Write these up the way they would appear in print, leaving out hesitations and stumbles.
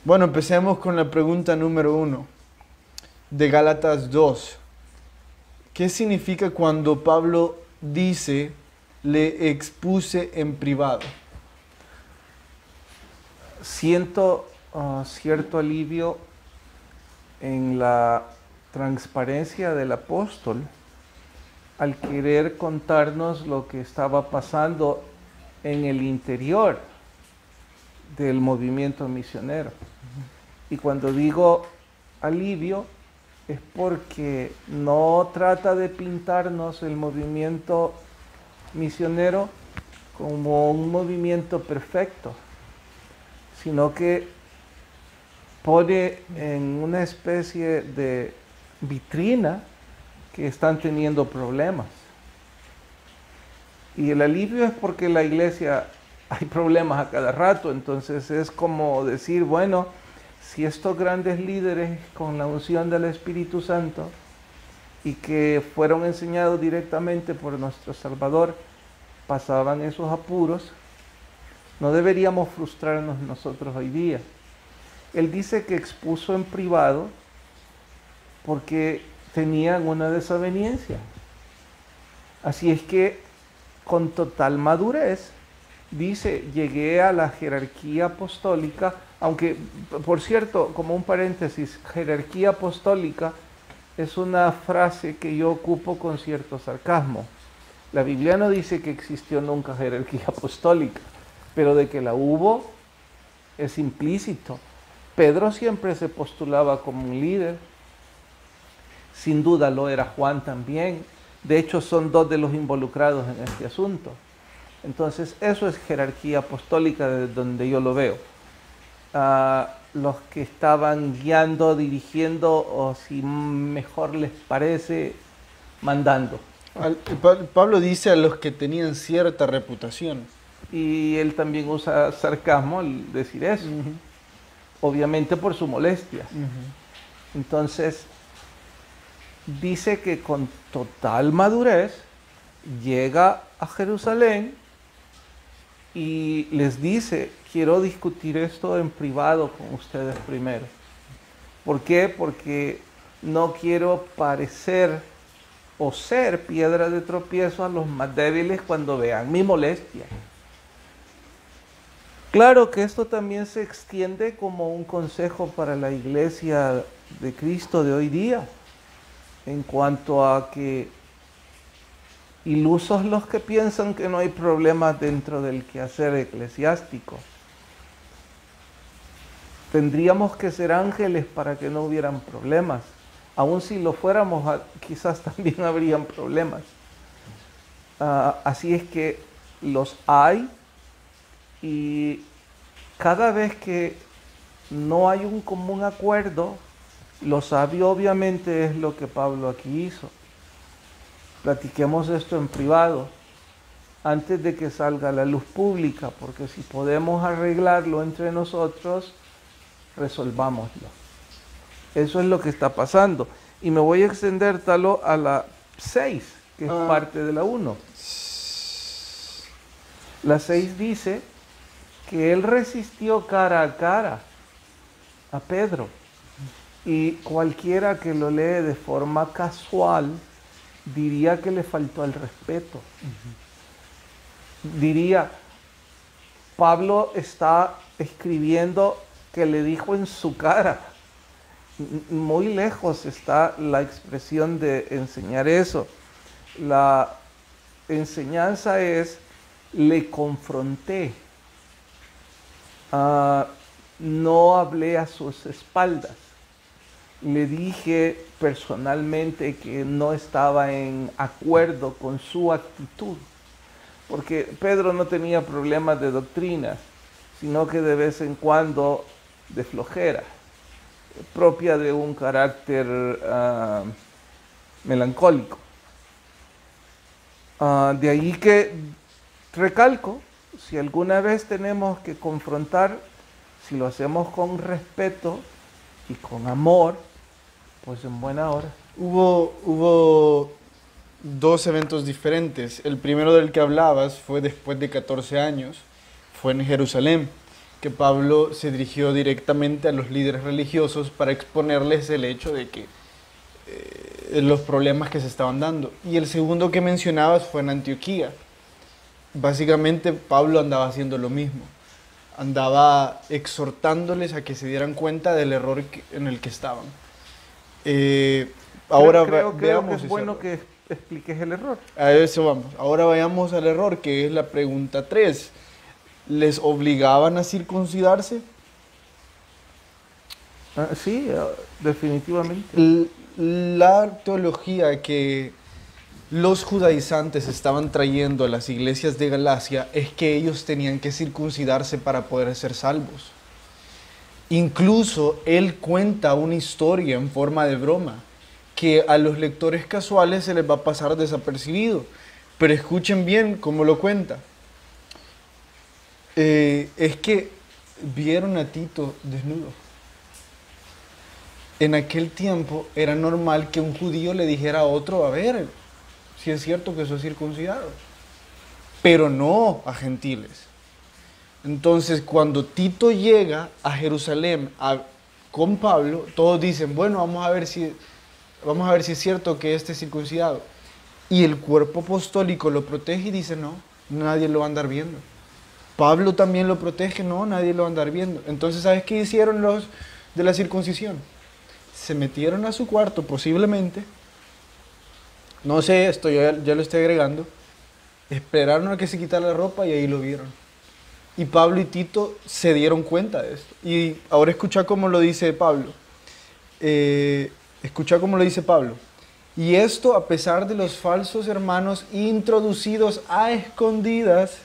Bueno, empecemos con la pregunta número 1 de Gálatas 2. ¿Qué significa cuando Pablo dice, le expuse en privado? Siento cierto alivio en la transparencia del apóstol al querer contarnos lo que estaba pasando en el interior del movimiento misionero. Y cuando digo alivio es porque no trata de pintarnos el movimiento misionero como un movimiento perfecto, sino que pone en una especie de vitrina que están teniendo problemas. Y el alivio es porque la iglesia hay problemas a cada rato, entonces es como decir, bueno, si estos grandes líderes con la unción del Espíritu Santo y que fueron enseñados directamente por nuestro Salvador pasaban esos apuros, no deberíamos frustrarnos nosotros hoy día. Él dice que expuso en privado porque tenían una desaveniencia. Así es que con total madurez dice, llegué a la jerarquía apostólica, aunque, por cierto, como un paréntesis, jerarquía apostólica es una frase que yo ocupo con cierto sarcasmo. La Biblia no dice que existió nunca jerarquía apostólica, pero de que la hubo es implícito. Pedro siempre se postulaba como un líder, sin duda lo era Juan también. De hecho, son dos de los involucrados en este asunto. Entonces, eso es jerarquía apostólica desde donde yo lo veo. Los que estaban guiando, dirigiendo, o si mejor les parece, mandando. Pablo dice a los que tenían cierta reputación. Y él también usa sarcasmo al decir eso, obviamente por su molestia. Entonces, dice que con total madurez llega a Jerusalén y les dice, quiero discutir esto en privado con ustedes primero. ¿Por qué? Porque no quiero parecer o ser piedra de tropiezo a los más débiles cuando vean mi molestia. Claro que esto también se extiende como un consejo para la iglesia de Cristo de hoy día, en cuanto a que ilusos los que piensan que no hay problemas dentro del quehacer eclesiástico. Tendríamos que ser ángeles para que no hubieran problemas. Aun si lo fuéramos, quizás también habrían problemas. Así es que los hay, y cada vez que no hay un común acuerdo, lo sabio obviamente es lo que Pablo aquí hizo. Platiquemos esto en privado antes de que salga a la luz pública, porque si podemos arreglarlo entre nosotros, resolvámoslo. Eso es lo que está pasando. Y me voy a extender talo a la 6, que es parte de la 1. La 6 dice que él resistió cara a cara a Pedro. Y cualquiera que lo lee de forma casual diría que le faltó el respeto. Diría, Pablo está escribiendo que le dijo en su cara. Muy lejos está la expresión de enseñar eso. La enseñanza es, le confronté. No hablé a sus espaldas. Le dije personalmente que no estaba en acuerdo con su actitud. Porque Pedro no tenía problemas de doctrina, sino que de vez en cuando de flojera, propia de un carácter melancólico. De ahí que recalco, si alguna vez tenemos que confrontar, si lo hacemos con respeto y con amor, pues en buena hora. Hubo dos eventos diferentes. El primero del que hablabas fue después de 14 años, fue en Jerusalén. que Pablo se dirigió directamente a los líderes religiosos para exponerles el hecho de que los problemas que se estaban dando. Y el segundo que mencionabas fue en Antioquía. Básicamente Pablo andaba haciendo lo mismo. Andaba exhortándoles a que se dieran cuenta del error en el que estaban. Ahora creo que veamos es bueno error. que expliques el error. A eso vamos. Ahora vayamos al error, que es la pregunta 3. ¿Les obligaban a circuncidarse? Sí, definitivamente. La teología que los judaizantes estaban trayendo a las iglesias de Galacia es que ellos tenían que circuncidarse para poder ser salvos. Incluso él cuenta una historia en forma de broma que a los lectores casuales se les va a pasar desapercibido. Pero escuchen bien cómo lo cuenta. Es que vieron a Tito desnudo. En aquel tiempo era normal que un judío le dijera a otro, a ver, si es cierto que sos circuncidado, pero no a gentiles. Entonces, cuando Tito llega a Jerusalén con Pablo, todos dicen, bueno, vamos a ver si es cierto que este es circuncidado. Y el cuerpo apostólico lo protege y dice, no, nadie lo va a andar viendo. Pablo también lo protege, no, nadie lo va a andar viendo. Entonces, ¿sabes qué hicieron los de la circuncisión? Se metieron a su cuarto, posiblemente, no sé, esto ya lo estoy agregando, esperaron a que se quitara la ropa y ahí lo vieron. Y Pablo y Tito se dieron cuenta de esto. Y ahora escucha cómo lo dice Pablo. Escucha cómo lo dice Pablo. Y esto a pesar de los falsos hermanos introducidos a escondidas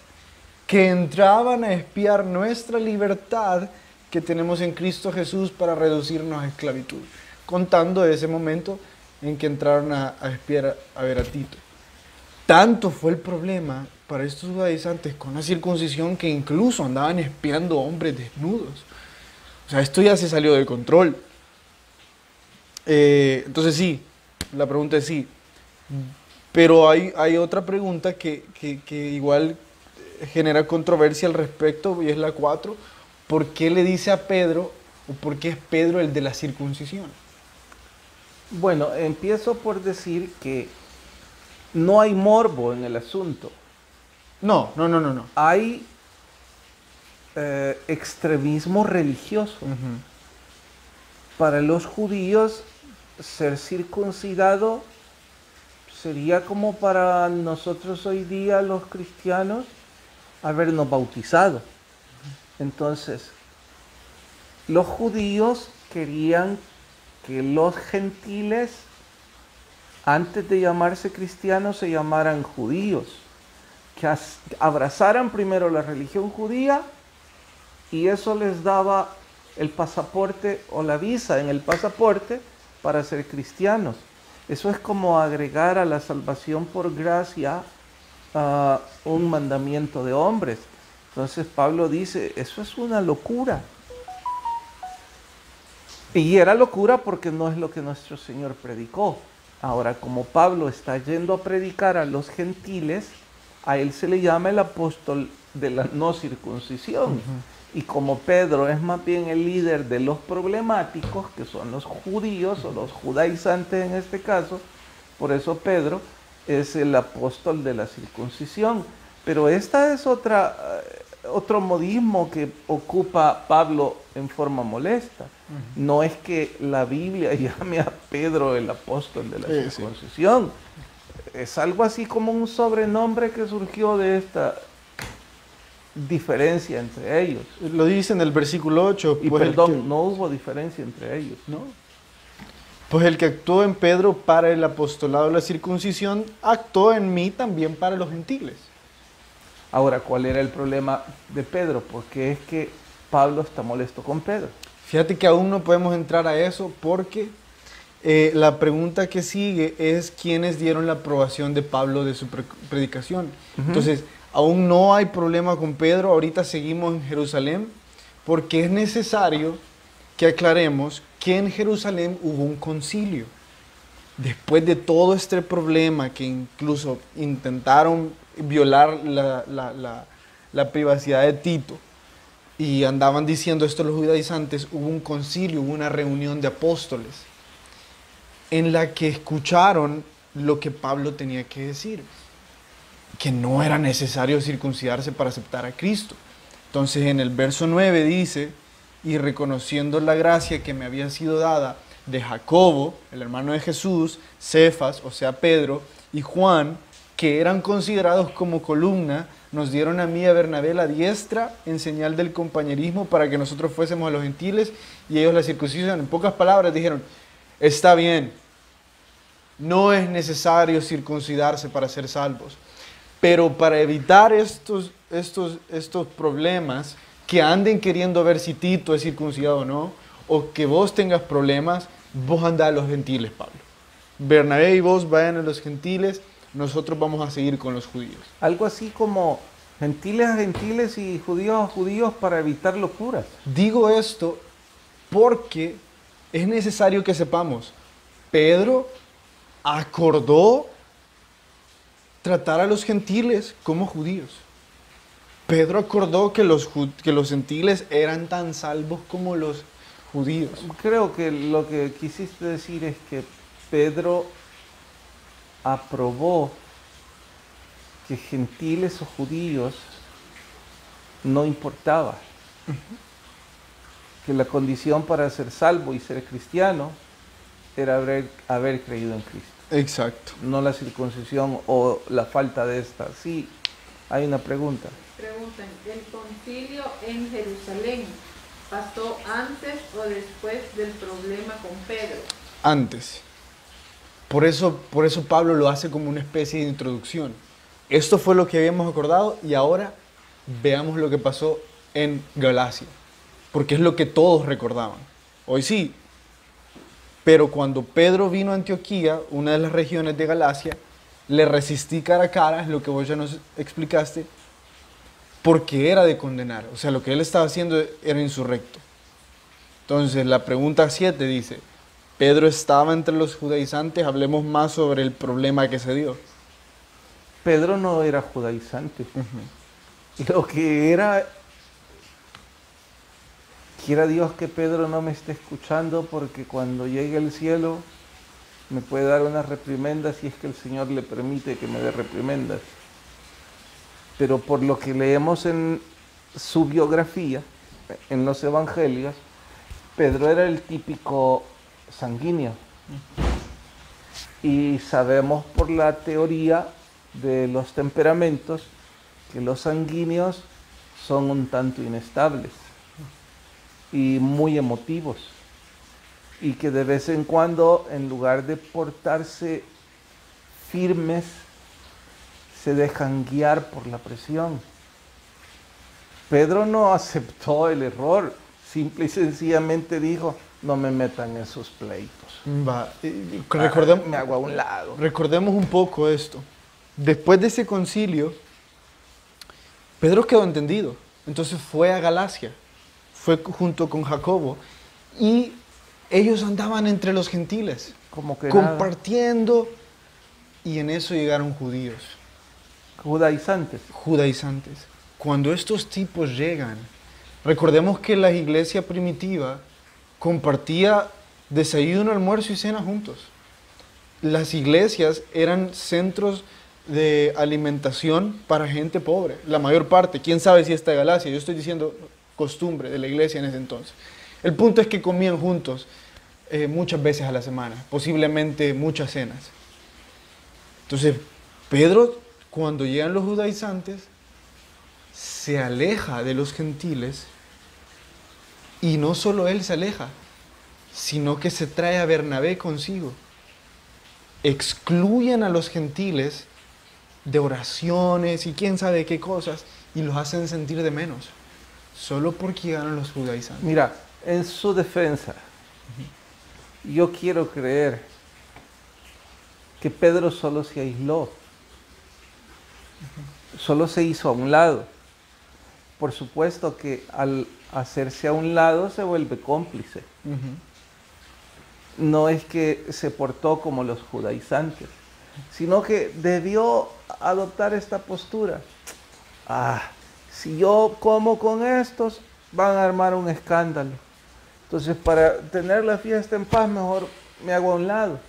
que entraban a espiar nuestra libertad que tenemos en Cristo Jesús para reducirnos a esclavitud. Contando de ese momento en que entraron a espiar a ver a Tito. Tanto fue el problema para estos judaizantes con la circuncisión que incluso andaban espiando hombres desnudos. O sea, esto ya se salió de control. Entonces sí, la pregunta es sí. Pero hay otra pregunta que igual genera controversia al respecto y es la 4. ¿Por qué le dice a Pedro, o por qué es Pedro el de la circuncisión? Bueno, empiezo por decir que no hay morbo en el asunto. No. Hay extremismo religioso. Para los judíos, ser circuncidado sería como para nosotros hoy día, los cristianos, habernos bautizado. Entonces, los judíos querían que los gentiles, antes de llamarse cristianos, se llamaran judíos, que abrazaran primero la religión judía y eso les daba el pasaporte o la visa en el pasaporte para ser cristianos. Eso es como agregar a la salvación por gracia un mandamiento de hombres. Entonces Pablo dice, eso es una locura. Y era locura porque no es lo que nuestro Señor predicó. Ahora, como Pablo está yendo a predicar a los gentiles, a él se le llama el apóstol de la no circuncisión. Y como Pedro es más bien el líder de los problemáticos, que son los judíos o los judaizantes en este caso, por eso Pedro es el apóstol de la circuncisión. Pero esta es otro modismo que ocupa Pablo en forma molesta. No es que la Biblia llame a Pedro el apóstol de la circuncisión. Es algo así como un sobrenombre que surgió de esta diferencia entre ellos. Lo dice en el versículo 8. Y pues perdón, no hubo diferencia entre ellos. ¿no? Pues el que actuó en Pedro para el apostolado de la circuncisión, actuó en mí también para los gentiles. Ahora, ¿cuál era el problema de Pedro? Porque es que Pablo está molesto con Pedro. Fíjate que aún no podemos entrar a eso porque la pregunta que sigue es quiénes dieron la aprobación de Pablo de su predicación. Entonces, aún no hay problema con Pedro, ahorita seguimos en Jerusalén porque es necesario que aclaremos que en Jerusalén hubo un concilio. Después de todo este problema que incluso intentaron violar la privacidad de Tito y andaban diciendo esto los judaizantes, hubo un concilio, hubo una reunión de apóstoles en la que escucharon lo que Pablo tenía que decir, que no era necesario circuncidarse para aceptar a Cristo. Entonces en el verso 9 dice, y reconociendo la gracia que me había sido dada de Jacobo, el hermano de Jesús, Cefas, o sea Pedro, y Juan, que eran considerados como columna, nos dieron a mí y a Bernabé la diestra en señal del compañerismo para que nosotros fuésemos a los gentiles y ellos la circuncisión. En pocas palabras dijeron, está bien, no es necesario circuncidarse para ser salvos, pero para evitar estos problemas, que anden queriendo ver si Tito es circuncidado o no, o que vos tengas problemas, vos andá a los gentiles, Pablo. Bernabé y vos vayan a los gentiles, nosotros vamos a seguir con los judíos. Algo así como gentiles a gentiles y judíos a judíos para evitar locuras. Digo esto porque es necesario que sepamos, Pedro acordó tratar a los gentiles como judíos. Pedro acordó que los gentiles eran tan salvos como los judíos. Creo que lo que quisiste decir es que Pedro aprobó que gentiles o judíos no importaba. Que la condición para ser salvo y ser cristiano era haber creído en Cristo. Exacto. No la circuncisión o la falta de esta. Sí, hay una pregunta. Preguntan, ¿el concilio en Jerusalén pasó antes o después del problema con Pedro? Antes. Por eso Pablo lo hace como una especie de introducción. Esto fue lo que habíamos acordado y ahora veamos lo que pasó en Galacia, porque es lo que todos recordaban. Hoy sí, pero cuando Pedro vino a Antioquía, una de las regiones de Galacia, le resistí cara a cara, es lo que vos ya nos explicaste, porque era de condenar. O sea, lo que él estaba haciendo era insurrecto. Entonces, la pregunta 7 dice, Pedro estaba entre los judaizantes, hablemos más sobre el problema que se dio. Pedro no era judaizante. Lo que era, quiera Dios que Pedro no me esté escuchando, porque cuando llegue al cielo me puede dar una reprimenda si es que el Señor le permite que me dé reprimendas. Pero por lo que leemos en su biografía, en los evangelios, Pedro era el típico sanguíneo. Y sabemos por la teoría de los temperamentos que los sanguíneos son un tanto inestables y muy emotivos, y que de vez en cuando, en lugar de portarse firmes, se dejan guiar por la presión. Pedro no aceptó el error, simple y sencillamente dijo, no me metan en sus pleitos. Me hago a un lado. Recordemos un poco esto. Después de ese concilio, Pedro quedó entendido. Entonces fue a Galacia, fue junto con Jacobo, y ellos andaban entre los gentiles, Como que compartiendo, y en eso llegaron judíos. Judaizantes. Judaizantes. Cuando estos tipos llegan, recordemos que la iglesia primitiva compartía desayuno, almuerzo y cena juntos. Las iglesias eran centros de alimentación para gente pobre, la mayor parte. ¿Quién sabe si esta Galacia? Yo estoy diciendo costumbre de la iglesia en ese entonces. El punto es que comían juntos muchas veces a la semana, posiblemente muchas cenas. Entonces, Pedro, cuando llegan los judaizantes, se aleja de los gentiles, y no solo él se aleja, sino que se trae a Bernabé consigo. Excluyen a los gentiles de oraciones y quién sabe qué cosas, y los hacen sentir de menos, solo porque llegaron los judaizantes. Mira, en su defensa, yo quiero creer que Pedro solo se aisló, solo se hizo a un lado. Por supuesto que al hacerse a un lado se vuelve cómplice. No es que se portó como los judaizantes, sino que debió adoptar esta postura. Si yo como con estos, van a armar un escándalo. Entonces, para tener la fiesta en paz, mejor me hago a un lado.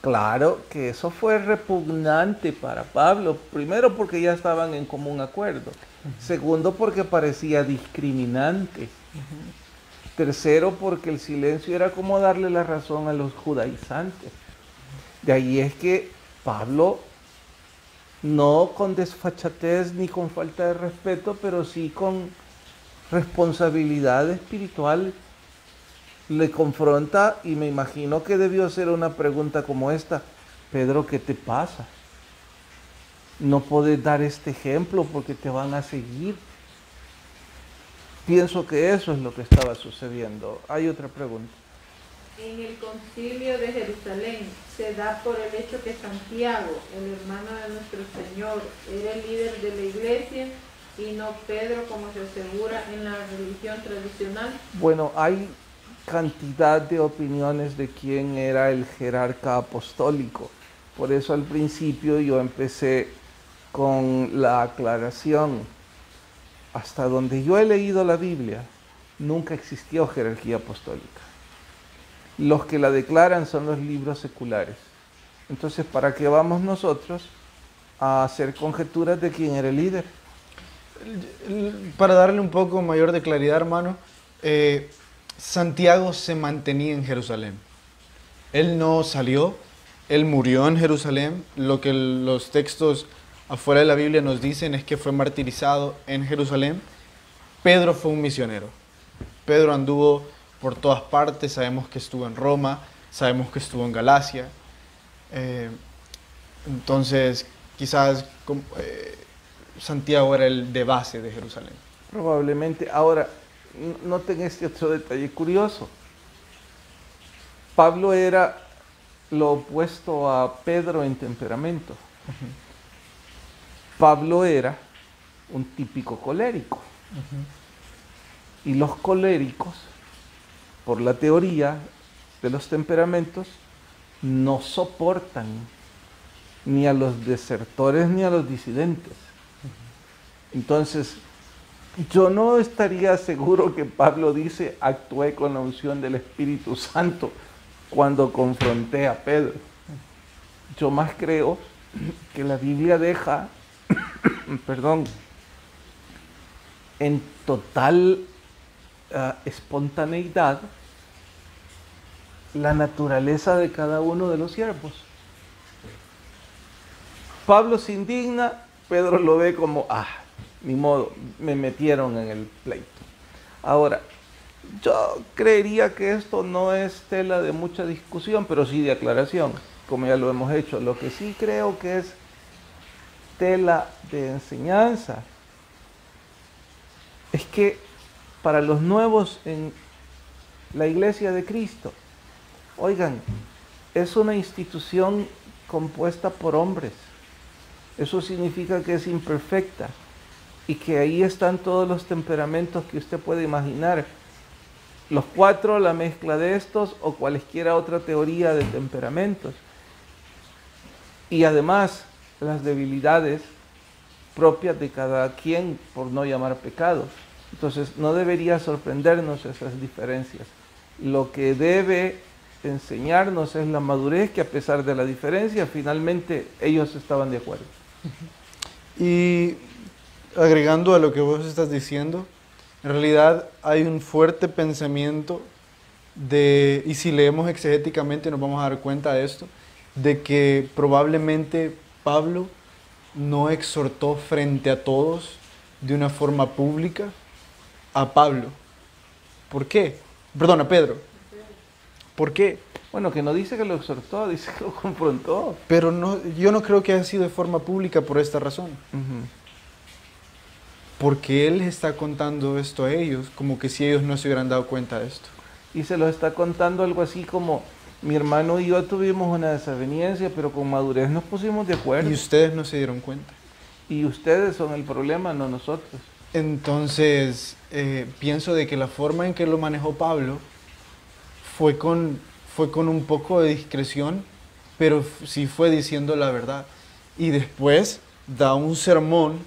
Claro que eso fue repugnante para Pablo. Primero, porque ya estaban en común acuerdo. Segundo, porque parecía discriminante. Tercero, porque el silencio era como darle la razón a los judaizantes. De ahí es que Pablo, no con desfachatez ni con falta de respeto, pero sí con responsabilidad espiritual, le confronta, y me imagino que debió hacer una pregunta como esta: Pedro, ¿qué te pasa? No puedes dar este ejemplo porque te van a seguir. Pienso que eso es lo que estaba sucediendo. Hay otra pregunta. En el concilio de Jerusalén se da por el hecho que Santiago, el hermano de nuestro Señor, era el líder de la iglesia y no Pedro, como se asegura en la religión tradicional. Bueno, hay cantidad de opiniones de quién era el jerarca apostólico. Por eso al principio yo empecé con la aclaración. Hasta donde yo he leído la Biblia, nunca existió jerarquía apostólica. Los que la declaran son los libros seculares. Entonces, ¿para qué vamos nosotros a hacer conjeturas de quién era el líder? Para darle un poco mayor de claridad, hermano, Santiago se mantenía en Jerusalén. Él no salió, él murió en Jerusalén. Lo que los textos afuera de la Biblia nos dicen es que fue martirizado en Jerusalén. Pedro fue un misionero. Pedro anduvo por todas partes. Sabemos que estuvo en Roma, sabemos que estuvo en Galacia. Entonces, quizás Santiago era el de base de Jerusalén. Probablemente. Ahora, noten este otro detalle curioso. Pablo era lo opuesto a Pedro en temperamento. Pablo era un típico colérico. Y los coléricos, por la teoría de los temperamentos, no soportan ni a los desertores ni a los disidentes. Entonces, yo no estaría seguro que Pablo dice: actué con la unción del Espíritu Santo cuando confronté a Pedro. Yo más creo que la Biblia deja, en total espontaneidad la naturaleza de cada uno de los siervos. Pablo se indigna, Pedro lo ve como: ni modo, me metieron en el pleito. Ahora, yo creería que esto no es tela de mucha discusión, pero sí de aclaración, como ya lo hemos hecho. Lo que sí creo que es tela de enseñanza es que para los nuevos en la Iglesia de Cristo, oigan, es una institución compuesta por hombres. Eso significa que es imperfecta y que ahí están todos los temperamentos que usted puede imaginar. Los cuatro, la mezcla de estos o cualesquiera otra teoría de temperamentos. Y además, las debilidades propias de cada quien, por no llamar pecados. Entonces, no debería sorprendernos esas diferencias. Lo que debe enseñarnos es la madurez, que a pesar de la diferencia, finalmente ellos estaban de acuerdo. Y agregando a lo que vos estás diciendo, en realidad hay un fuerte pensamiento y si leemos exegéticamente nos vamos a dar cuenta de esto, de que probablemente Pablo no exhortó frente a todos de una forma pública a Pablo. ¿Por qué? Perdón, a Pedro. ¿Por qué? Bueno, que no dice que lo exhortó, dice que lo confrontó. Pero no, yo no creo que haya sido de forma pública por esta razón. Porque él está contando esto a ellos, como que si ellos no se hubieran dado cuenta de esto. Y se lo está contando algo así como: mi hermano y yo tuvimos una desaveniencia, pero con madurez nos pusimos de acuerdo. Y ustedes no se dieron cuenta. Y ustedes son el problema, no nosotros. Entonces, pienso de que la forma en que lo manejó Pablo fue con un poco de discreción, pero sí fue diciendo la verdad. Y después da un sermón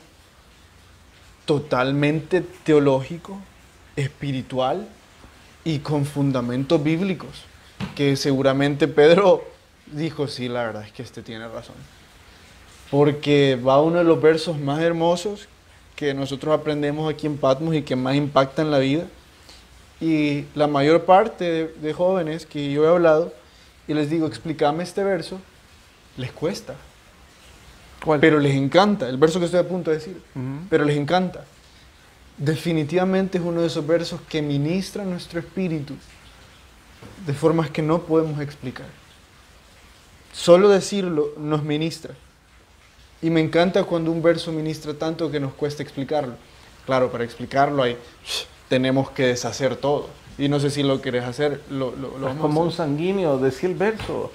totalmente teológico, espiritual y con fundamentos bíblicos, que seguramente Pedro dijo, sí, la verdad es que este tiene razón. Porque va uno de los versos más hermosos que nosotros aprendemos aquí en Patmos y que más impactan la vida. Y la mayor parte de jóvenes que yo he hablado y les digo, explícame este verso, les cuesta. ¿Cuál? Pero les encanta, el verso que estoy a punto de decir, Ujú. pero les encanta. Definitivamente es uno de esos versos que ministra nuestro espíritu de formas que no podemos explicar. Solo decirlo nos ministra. Y me encanta cuando un verso ministra tanto que nos cuesta explicarlo. Claro, para explicarlo tenemos que deshacer todo. Y no sé si lo querés hacer, lo Es vamos como a un hacer. sanguíneo, decía el verso.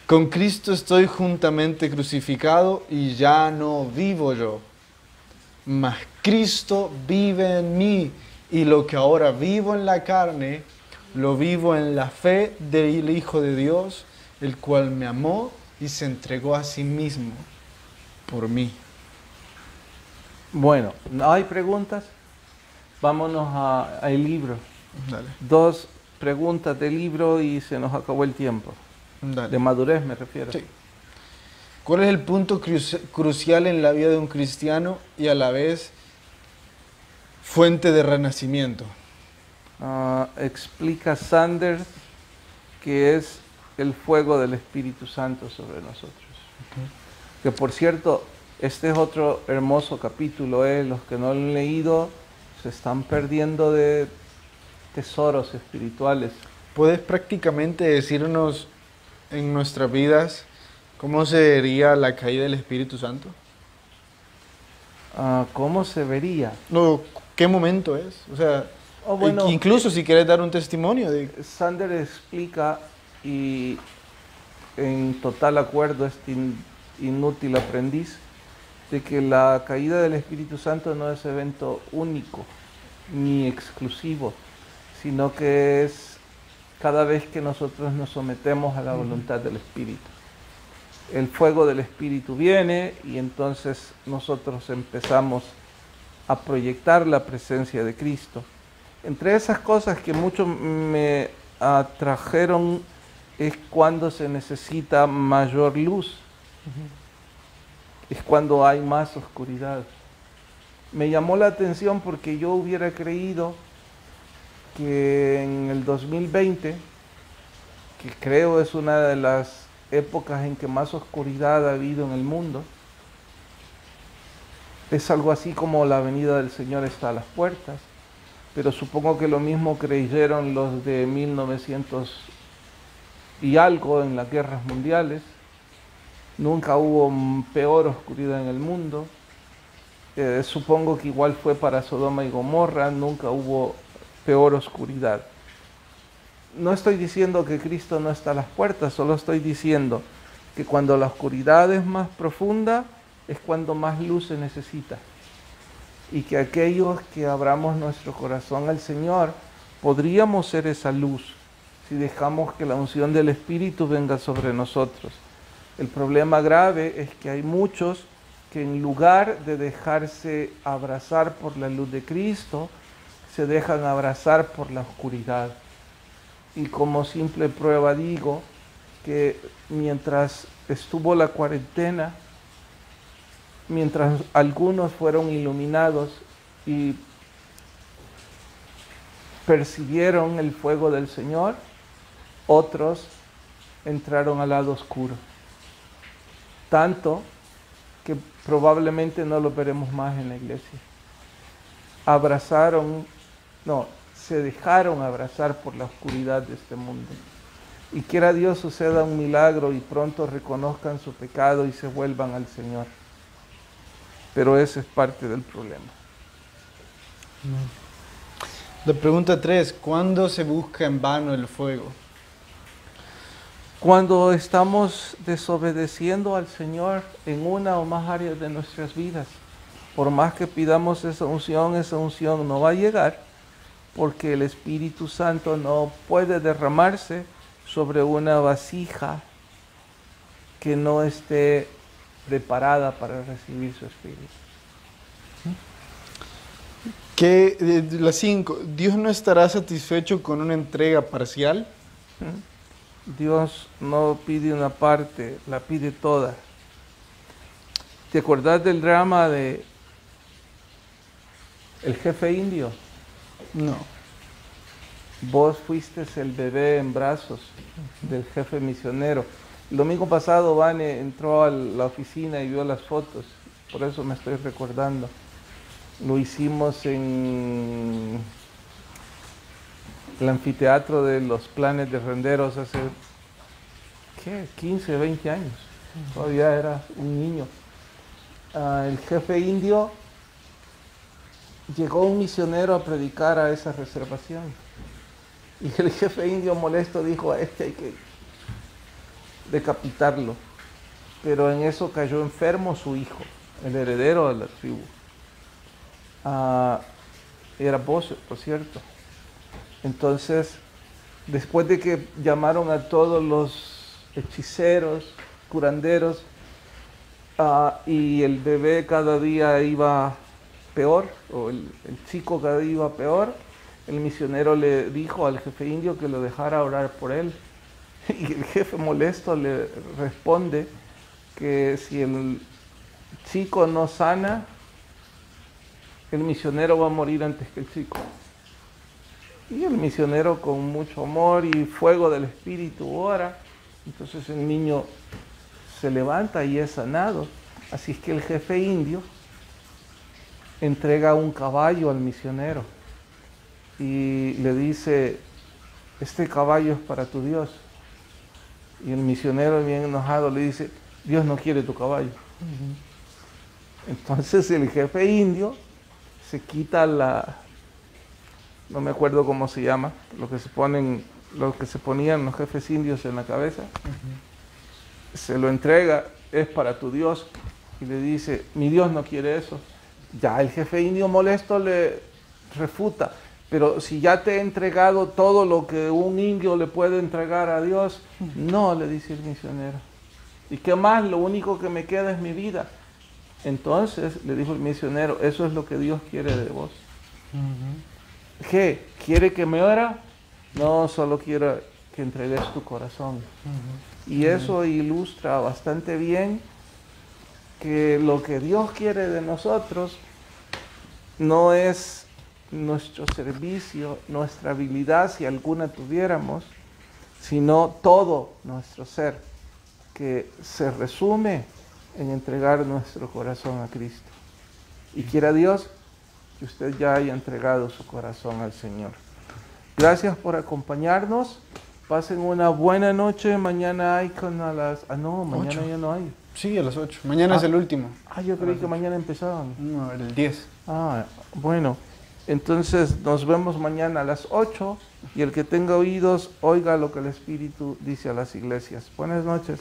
Con Cristo estoy juntamente crucificado y ya no vivo yo, mas Cristo vive en mí, y lo que ahora vivo en la carne, lo vivo en la fe del Hijo de Dios, el cual me amó y se entregó a sí mismo por mí. Bueno, ¿no hay preguntas? Vámonos al libro. Dale, 2 preguntas del libro y se nos acabó el tiempo. dale. De madurez me refiero. Sí. ¿Cuál es el punto crucial en la vida de un cristiano y a la vez fuente de renacimiento? Explica Sanders que es el fuego del Espíritu Santo sobre nosotros. Que por cierto, este es otro hermoso capítulo. Los que no lo han leído se están perdiendo de tesoros espirituales. ¿Puedes prácticamente decirnos en nuestras vidas cómo sería la caída del Espíritu Santo? ¿Cómo se vería? No, ¿qué momento es? O sea, Bueno, incluso si quieres dar un testimonio de... Sanders explica, y en total acuerdo este inútil aprendiz, de que la caída del Espíritu Santo no es evento único ni exclusivo, sino que es cada vez que nosotros nos sometemos a la voluntad del Espíritu. El fuego del Espíritu viene y entonces nosotros empezamos a proyectar la presencia de Cristo. Entre esas cosas que mucho me atrajeron es cuando se necesita mayor luz, es cuando hay más oscuridad. Me llamó la atención porque yo hubiera creído que en el 2020, que creo es una de las épocas en que más oscuridad ha habido en el mundo, es algo así como la venida del Señor está a las puertas, pero supongo que lo mismo creyeron los de 1900 y algo en las guerras mundiales. Nunca hubo peor oscuridad en el mundo. Supongo que igual fue para Sodoma y Gomorra, nunca hubo peor oscuridad. No estoy diciendo que Cristo no está a las puertas, solo estoy diciendo que cuando la oscuridad es más profunda, es cuando más luz se necesita. Y que aquellos que abramos nuestro corazón al Señor, podríamos ser esa luz si dejamos que la unción del Espíritu venga sobre nosotros. El problema grave es que hay muchos que en lugar de dejarse abrazar por la luz de Cristo, se dejan abrazar por la oscuridad. Y como simple prueba digo que mientras estuvo la cuarentena, mientras algunos fueron iluminados y percibieron el fuego del Señor, otros entraron al lado oscuro. Tanto que probablemente no lo veremos más en la iglesia. Se dejaron abrazar por la oscuridad de este mundo. Y quiera Dios suceda un milagro y pronto reconozcan su pecado y se vuelvan al Señor. Pero ese es parte del problema. La pregunta 3, ¿cuándo se busca en vano el fuego? Cuando estamos desobedeciendo al Señor en una o más áreas de nuestras vidas, por más que pidamos esa unción no va a llegar, porque el Espíritu Santo no puede derramarse sobre una vasija que no esté preparada para recibir su Espíritu. La 5, ¿Dios no estará satisfecho con una entrega parcial? Dios no pide una parte, la pide toda. ¿Te acordás del drama de el jefe indio? No. Vos fuiste el bebé en brazos del jefe misionero. El domingo pasado Vane entró a la oficina y vio las fotos, por eso me estoy recordando. Lo hicimos en el anfiteatro de los Planes de Renderos hace, ¿qué? 15, 20 años. Todavía era un niño. El jefe indio, llegó un misionero a predicar a esa reservación. Y el jefe indio molesto dijo, a este hay que decapitarlo. Pero en eso cayó enfermo su hijo, el heredero de la tribu. Era Bose, por cierto. Entonces, después de que llamaron a todos los hechiceros, curanderos, y el bebé cada día iba peor, o el chico cada día iba peor, el misionero le dijo al jefe indio que lo dejara orar por él. Y el jefe molesto le responde que si el chico no sana, el misionero va a morir antes que el chico. Y el misionero, con mucho amor y fuego del espíritu, ora. Entonces el niño se levanta y es sanado. Así es que el jefe indio entrega un caballo al misionero y le dice, este caballo es para tu Dios. Y el misionero, bien enojado, le dice, Dios no quiere tu caballo. Entonces el jefe indio se quita no me acuerdo cómo se llama, lo que se ponían los jefes indios en la cabeza, se lo entrega, es para tu Dios, y le dice, mi Dios no quiere eso. Ya el jefe indio molesto le refuta, pero si ya te he entregado todo lo que un indio le puede entregar a Dios, no, le dice el misionero. ¿Y qué más? Lo único que me queda es mi vida. Entonces le dijo el misionero, eso es lo que Dios quiere de vos. ¿Qué? ¿Quiere que me ora? No, solo quiero que entregues tu corazón. Y eso ilustra bastante bien que lo que Dios quiere de nosotros no es nuestro servicio, nuestra habilidad, si alguna tuviéramos, sino todo nuestro ser, que se resume en entregar nuestro corazón a Cristo. Y quiera Dios que usted ya haya entregado su corazón al Señor. Gracias por acompañarnos. Pasen una buena noche. Mañana hay mañana 8. ya no hay. Sí, a las 8. Mañana es el último. Yo creí que mañana empezaban. No, el 10. Bueno. Entonces nos vemos mañana a las 8 y el que tenga oídos, oiga lo que el Espíritu dice a las iglesias. Buenas noches.